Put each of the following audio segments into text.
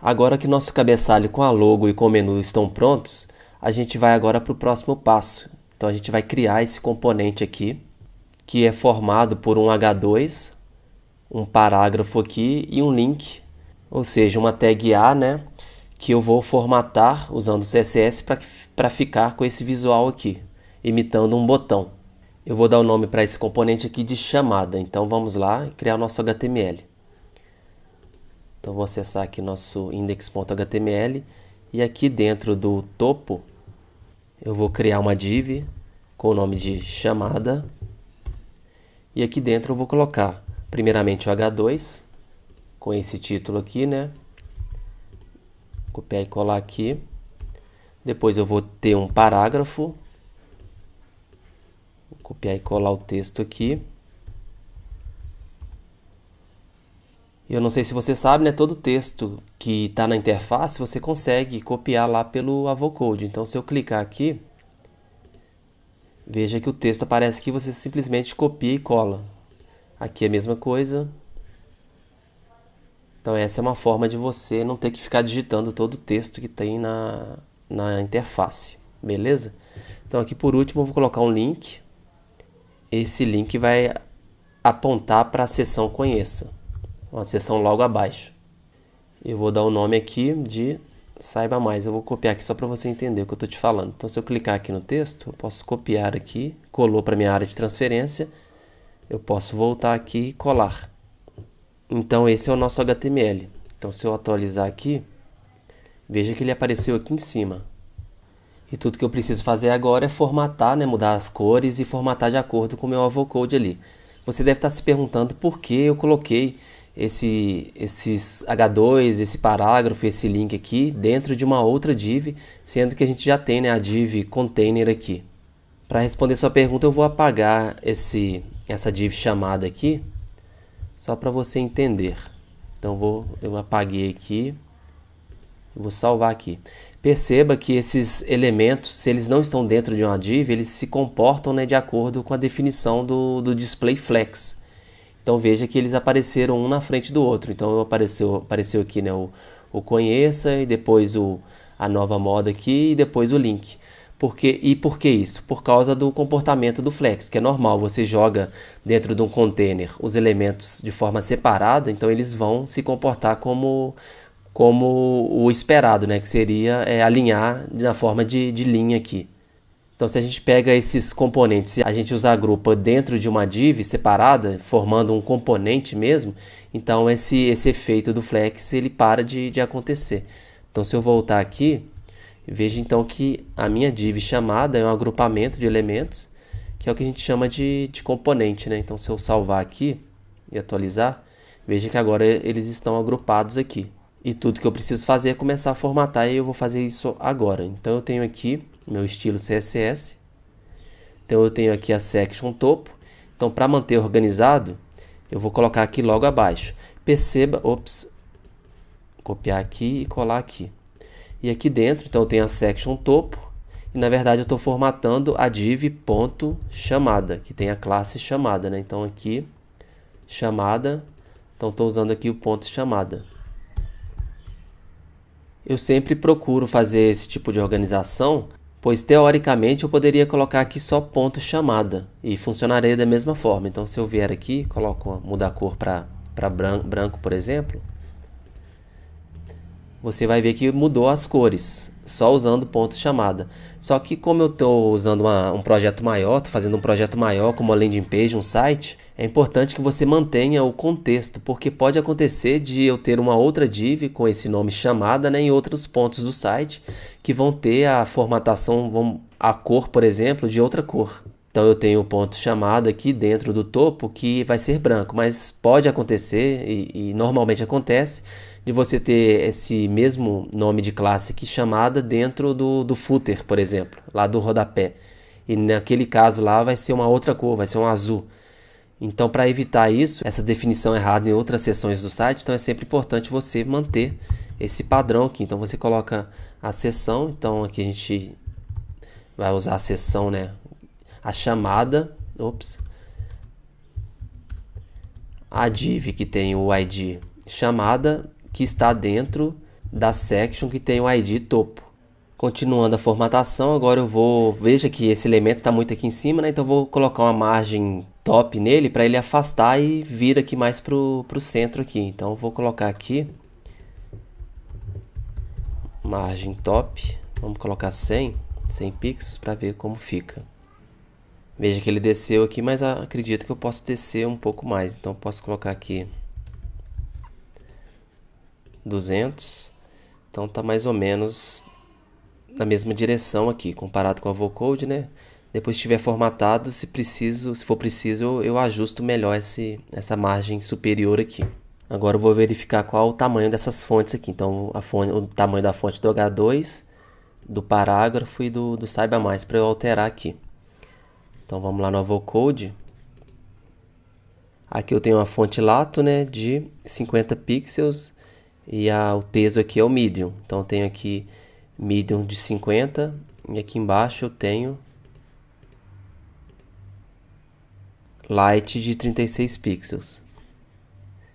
Agora que nosso cabeçalho com a logo e com o menu estão prontos, a gente vai agora para o próximo passo. Então a gente vai criar esse componente aqui, que é formado por um H2, um parágrafo aqui e um link, ou seja, uma tag A, né, que eu vou formatar usando o CSS para ficar com esse visual aqui, imitando um botão. Eu vou dar o nome para esse componente aqui de chamada, então vamos lá criar o nosso HTML. Então vou acessar aqui nosso index.html e aqui dentro do topo eu vou criar uma div com o nome de chamada e aqui dentro eu vou colocar primeiramente o H2 com esse título aqui, né? Copiar e colar aqui. Depois eu vou ter um parágrafo. Vou copiar e colar o texto aqui. Eu não sei se você sabe, né? Todo texto que está na interface você consegue copiar lá pelo Avocode. Então, se eu clicar aqui, veja que o texto aparece aqui, você simplesmente copia e cola. Aqui é a mesma coisa. Então, essa é uma forma de você não ter que ficar digitando todo o texto que tem na interface. Beleza? Então, aqui por último, eu vou colocar um link. Esse link vai apontar para a seção Conheça. Uma seção logo abaixo. Eu vou dar o nome aqui de Saiba Mais. Eu vou copiar aqui só para você entender o que eu estou te falando. Então, se eu clicar aqui no texto, eu posso copiar aqui, colou para minha área de transferência. Eu posso voltar aqui e colar. Então, esse é o nosso HTML. Então, se eu atualizar aqui, veja que ele apareceu aqui em cima. E tudo que eu preciso fazer agora é formatar, né, mudar as cores e formatar de acordo com o meu Avocode ali. Você deve estar se perguntando por que eu coloquei esses H2, esse parágrafo, esse link aqui dentro de uma outra div, sendo que a gente já tem, né, a div container aqui. Para responder sua pergunta, eu vou apagar essa div chamada aqui, só para você entender. Então eu apaguei aqui, vou salvar aqui. Perceba que esses elementos, se eles não estão dentro de uma div, eles se comportam, né, de acordo com a definição do display flex. Então veja que eles apareceram um na frente do outro. Então apareceu aqui, né, o conheça e depois a nova moda aqui e depois o link. Por que isso? Por causa do comportamento do flex, que é normal. Você joga dentro de um container os elementos de forma separada, então eles vão se comportar como o esperado, né, que seria alinhar na forma de linha aqui. Então, se a gente pega esses componentes e a gente os agrupa dentro de uma div separada, formando um componente mesmo, então esse efeito do flex ele para de acontecer. Então, se eu voltar aqui, veja então que a minha div chamada é um agrupamento de elementos, que é o que a gente chama de componente, né? Então, se eu salvar aqui e atualizar, veja que agora eles estão agrupados aqui. E tudo que eu preciso fazer é começar a formatar e eu vou fazer isso agora. Então, eu tenho aqui meu estilo CSS. Então eu tenho aqui a section topo. Então para manter organizado, eu vou colocar aqui logo abaixo. Perceba, copiar aqui e colar aqui. E aqui dentro, então eu tenho a section topo. E na verdade eu estou formatando a div.chamada, que tem a classe chamada, né? Então aqui, chamada. Então estou usando aqui o ponto chamada. Eu sempre procuro fazer esse tipo de organização, pois teoricamente eu poderia colocar aqui só ponto chamada e funcionaria da mesma forma. Então se eu vier aqui, mudar a cor para branco, por exemplo, você vai ver que mudou as cores, só usando ponto chamada. Só que como eu estou usando um projeto maior, estou fazendo um projeto maior como uma landing page, um site, é importante que você mantenha o contexto, porque pode acontecer de eu ter uma outra div com esse nome chamada, né, em outros pontos do site, que vão ter a formatação, a cor, por exemplo, de outra cor. Então eu tenho o ponto chamada aqui dentro do topo que vai ser branco, mas pode acontecer, e normalmente acontece, de você ter esse mesmo nome de classe aqui chamada dentro do footer, por exemplo, lá do rodapé. E naquele caso lá vai ser uma outra cor, vai ser um azul. Então, para evitar isso, essa definição errada em outras seções do site, então é sempre importante você manter esse padrão aqui. Então você coloca a seção, então aqui a gente vai usar a seção, né, a chamada, a div que tem o ID chamada, que está dentro da section que tem o ID topo. Continuando a formatação, agora eu vou... Veja que esse elemento está muito aqui em cima, né? Então eu vou colocar uma margem top nele para ele afastar e vir aqui mais para o centro aqui. Então eu vou colocar aqui margem top, vamos colocar 100 pixels para ver como fica. Veja que ele desceu aqui, mas acredito que eu posso descer um pouco mais. Então eu posso colocar aqui 200. Então tá mais ou menos na mesma direção aqui, comparado com a Vocode, né? Depois que estiver formatado, se for preciso, eu ajusto melhor essa margem superior aqui. Agora eu vou verificar qual o tamanho dessas fontes aqui. Então o tamanho da fonte do H2, do parágrafo e do Saiba Mais, para eu alterar aqui. Então vamos lá no Vocode. Aqui eu tenho uma fonte lato, né, de 50 pixels e o peso aqui é o medium. Então eu tenho aqui medium de 50 e aqui embaixo eu tenho light de 36 pixels.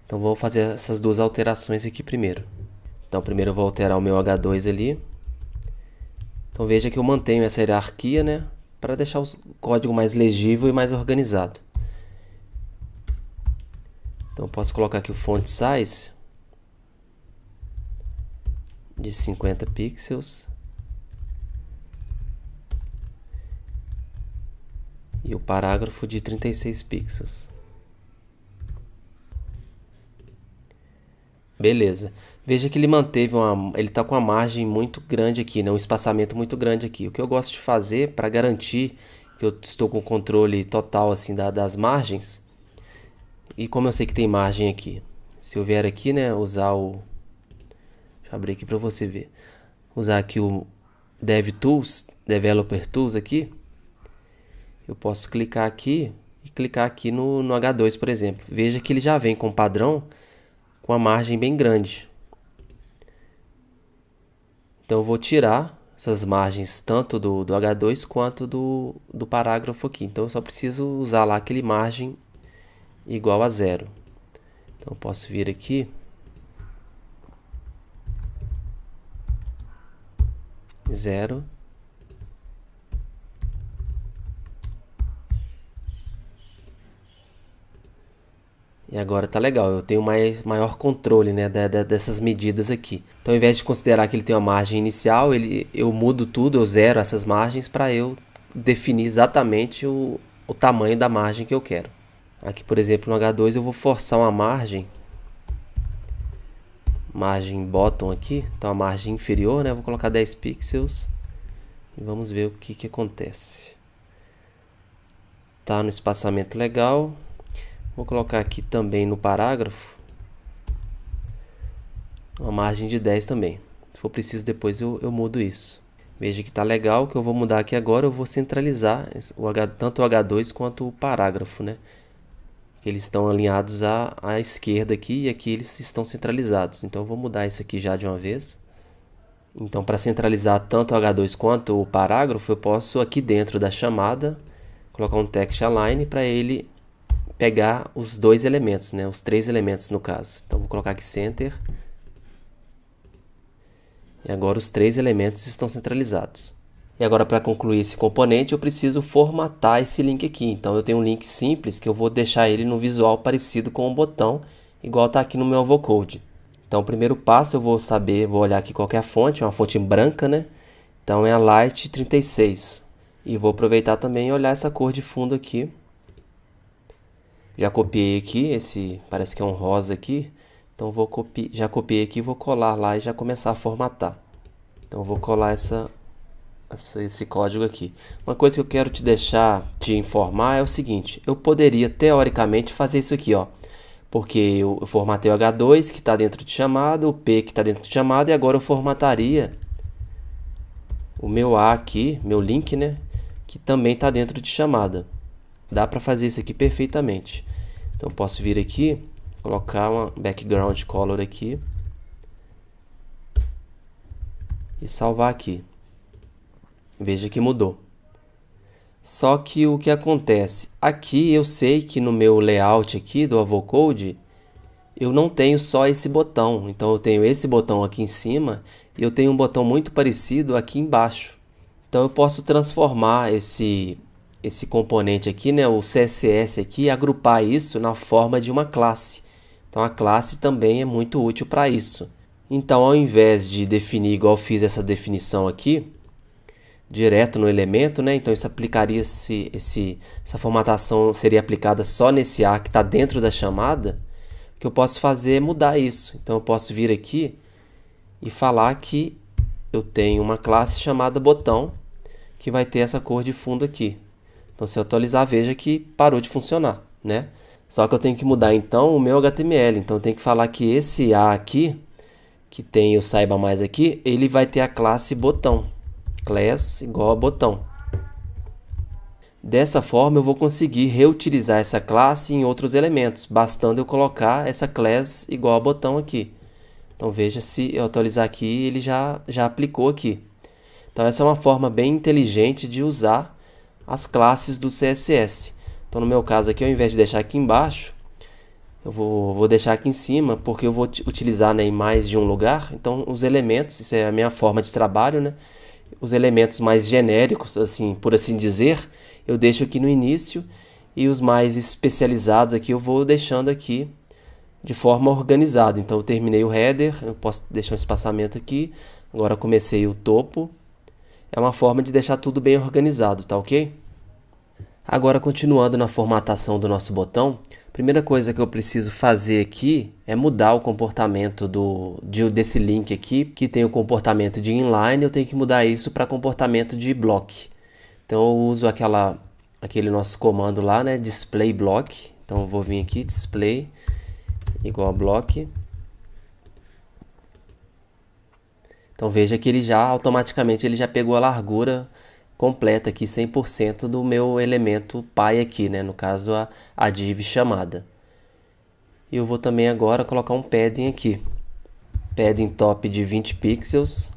Então vou fazer essas duas alterações aqui primeiro. Então primeiro eu vou alterar o meu H2 ali. Então veja que eu mantenho essa hierarquia, né, para deixar o código mais legível e mais organizado. Então eu posso colocar aqui o font size de 50 pixels e o parágrafo de 36 pixels. Beleza. Veja que ele manteve ele está com uma margem muito grande aqui, né? Um espaçamento muito grande aqui. O que eu gosto de fazer para garantir que eu estou com o controle total assim das margens, e como eu sei que tem margem aqui, se eu vier aqui, né, usar deixa eu abrir aqui para você ver. Usar aqui o DevTools, Developer Tools aqui. Eu posso clicar aqui e clicar aqui no H2, por exemplo. Veja que ele já vem com padrão com a margem bem grande. Então eu vou tirar essas margens tanto do H2 quanto do parágrafo aqui. Então eu só preciso usar lá aquele margem igual a 0. Então eu posso vir aqui. Zero. E agora tá legal, eu tenho maior controle, né, dessas medidas aqui. Então, ao invés de considerar que ele tem uma margem inicial, eu mudo tudo, eu zero essas margens para eu definir exatamente o tamanho da margem que eu quero. Aqui, por exemplo, no H2 eu vou forçar uma margem bottom aqui, então a margem inferior, né, eu vou colocar 10 pixels e vamos ver o que acontece. Tá no espaçamento legal. Vou colocar aqui também no parágrafo uma margem de 10 também. Se for preciso depois eu mudo isso. Veja que está legal. O que eu vou mudar aqui agora, eu vou centralizar tanto o H2 quanto o parágrafo, né? Eles estão alinhados à esquerda aqui e aqui eles estão centralizados. Então eu vou mudar isso aqui já de uma vez. Então para centralizar tanto o H2 quanto o parágrafo, eu posso aqui dentro da chamada colocar um text align para ele pegar os dois elementos, né? Os três elementos no caso. Então vou colocar aqui center. E agora os três elementos estão centralizados. E agora para concluir esse componente eu preciso formatar esse link aqui. Então eu tenho um link simples que eu vou deixar ele no visual parecido com o botão, igual está aqui no meu Vocode. Então o primeiro passo eu vou olhar aqui qual que é a fonte, é uma fonte branca, né? Então é a Light 36. E vou aproveitar também e olhar essa cor de fundo aqui. Já copiei aqui, parece que é um rosa aqui. Então já copiei aqui, vou colar lá e já começar a formatar. Então vou colar esse código aqui. Uma coisa que eu quero te informar é o seguinte: eu poderia teoricamente fazer isso aqui, ó, porque eu formatei o H2 que está dentro de chamada, o P que está dentro de chamada, e agora eu formataria o meu A aqui, meu link, né, que também está dentro de chamada. Dá para fazer isso aqui perfeitamente. Então eu posso vir aqui, colocar uma background color aqui e salvar aqui. Veja que mudou. Só que o que acontece? Aqui eu sei que no meu layout aqui do Vocode, eu não tenho só esse botão. Então eu tenho esse botão aqui em cima e eu tenho um botão muito parecido aqui embaixo. Então eu posso transformar esse componente aqui, né, o CSS aqui, e agrupar isso na forma de uma classe. Então a classe também é muito útil para isso. Então, ao invés de definir igual eu fiz essa definição aqui, direto no elemento, né? Então isso aplicaria essa formatação seria aplicada só nesse A que está dentro da chamada. O que eu posso fazer é mudar isso. Então eu posso vir aqui e falar que eu tenho uma classe chamada botão que vai ter essa cor de fundo aqui. Então se eu atualizar, veja que parou de funcionar, né? Só que eu tenho que mudar então o meu HTML. Então eu tenho que falar que esse A aqui, que tem o saiba mais aqui, ele vai ter a classe botão. Class igual a botão. Dessa forma eu vou conseguir reutilizar essa classe em outros elementos, bastando eu colocar essa class igual a botão aqui. Então veja, se eu atualizar aqui, ele já aplicou aqui. Então essa é uma forma bem inteligente de usar as classes do CSS. Então no meu caso aqui, ao invés de deixar aqui embaixo, eu vou deixar aqui em cima, porque eu vou utilizar, né, em mais de um lugar. Então os elementos, isso é a minha forma de trabalho, né? Os elementos mais genéricos, assim, por assim dizer, eu deixo aqui no início, e os mais especializados aqui eu vou deixando aqui de forma organizada. Então eu terminei o header, eu posso deixar um espaçamento aqui, agora comecei o topo. É uma forma de deixar tudo bem organizado, tá ok? Agora, continuando na formatação do nosso botão, a primeira coisa que eu preciso fazer aqui é mudar o comportamento desse link aqui, que tem o comportamento de inline. Eu tenho que mudar isso para comportamento de block. Então eu uso aquele nosso comando lá, né, display block. Então eu vou vir aqui, display igual a block. Então veja que ele automaticamente já pegou a largura completa aqui, 100% do meu elemento pai aqui, né? No caso a div chamada. E eu vou também agora colocar um padding aqui. Padding top de 20 pixels.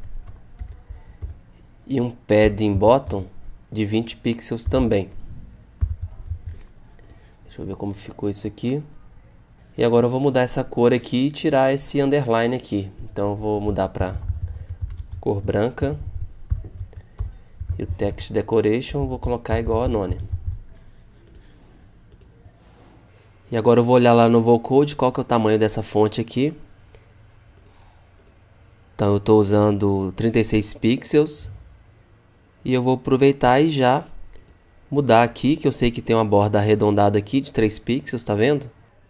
E um padding bottom de 20 pixels também. Deixa eu ver como ficou isso aqui. E agora eu vou mudar essa cor aqui e tirar esse underline aqui. Então eu vou mudar para cor branca. E o text decoration eu vou colocar igual a none. E agora eu vou olhar lá no vocode qual que é o tamanho dessa fonte aqui. Então eu estou usando 36 pixels. E eu vou aproveitar e já mudar aqui, que eu sei que tem uma borda arredondada aqui de 3 pixels, tá vendo?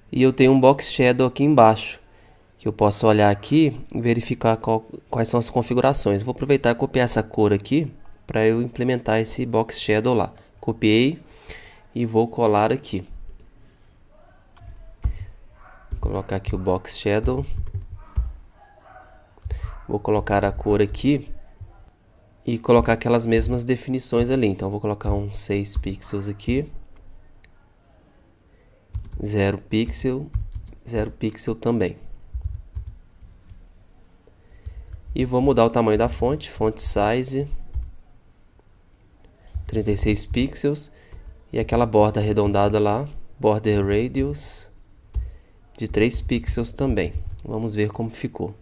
E eu tenho um box shadow aqui embaixo, que eu posso olhar aqui e verificar quais são as configurações. Vou aproveitar e copiar essa cor aqui para eu implementar esse box shadow lá. Copiei e vou colar aqui. Vou colocar aqui o box shadow. Vou colocar a cor aqui e colocar aquelas mesmas definições ali. Então vou colocar um 6 pixels aqui. 0 pixel, 0 pixel também. E vou mudar o tamanho da fonte, font size 36 pixels, e aquela borda arredondada lá, border radius de 3 pixels também. Vamos ver como ficou.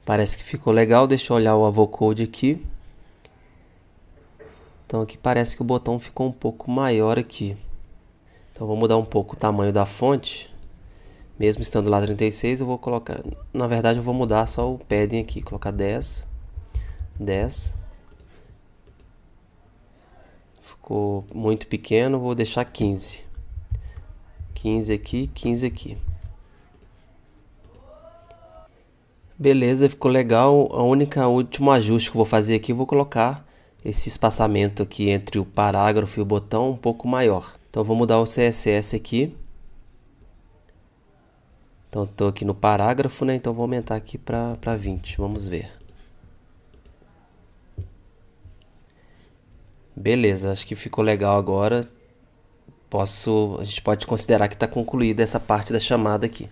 Parece que ficou legal. Deixa eu olhar o avocode aqui. Então aqui parece que o botão ficou um pouco maior aqui. Então vou mudar um pouco o tamanho da fonte. Mesmo estando lá 36, eu vou colocar... Na verdade eu vou mudar só o padding aqui. Colocar 10. 10. Ficou muito pequeno, vou deixar 15. 15 aqui, 15 aqui. Beleza, ficou legal. O último ajuste que eu vou fazer aqui, eu vou colocar esse espaçamento aqui entre o parágrafo e o botão um pouco maior. Então eu vou mudar o CSS aqui. Então estou aqui no parágrafo, né? Então vou aumentar aqui para 20. Vamos ver. Beleza, acho que ficou legal agora. A gente pode considerar que está concluída essa parte da chamada aqui.